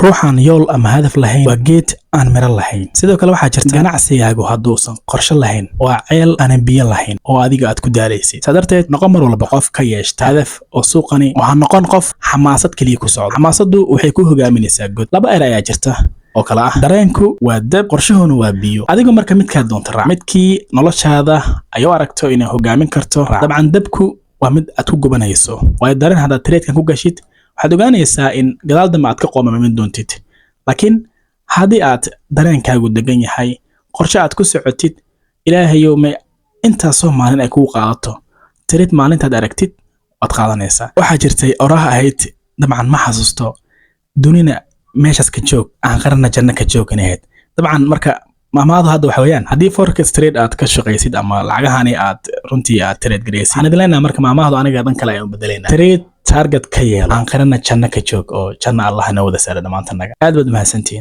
ruuxan yool ama hadaf lahayn waa geed aan miro lahayn. sidoo kale waxaa jirta ganacsigaagu hadduusan qorshe lahayn waa ceel aan biyo lahayn oo adiga aad ku daalaysid. sadarteed noqon mar walba qof ka yeeshta hadaf oo suuqani waxa noqon qof xamaasad kaliya ku socda. xamaasadu waxay ku hogaaminaysaa god. laba eray ayaa jirta oo kala ah dareenku waa dab, qorshahuna waa biyo. adiga marka midkaad doonto raac, midkii noloshaada ayuu aragto inay hogaamin karto raac. dabcan dabku waa mid aad ku gubanayso, waayo dareen haddaad tareedkan ku gashid waxaad ogaanaysaa in gadaal dambe aad ka qoomamayn doontid. laakiin haddii aad dareenkaagu degan yahay, qorshe aad ku socotid, ilaahayow ma intaasoo maalin ay kugu qaadato tareed maalintaad aragtid waad qaadanaysaa. waxaa jirtay oraah ahayd, dabcan ma xasuusto, dunina meeshaas ka joog aan qarana janno ka joog inahayd. dabcan marka maamaadu hadda waxa weeyaan haddii forex trade aad ka shaqaysid ama lacagahani aad runtii aad trade garaysid, waxaan idin leenahay marka maamaadu aniga dhan kale ayaan u bedelaynaa. trade target ka yeelo aan qarana janno ka joog oo janno allah na wada saara dhammaantanaga. aad baad mahadsantihiin.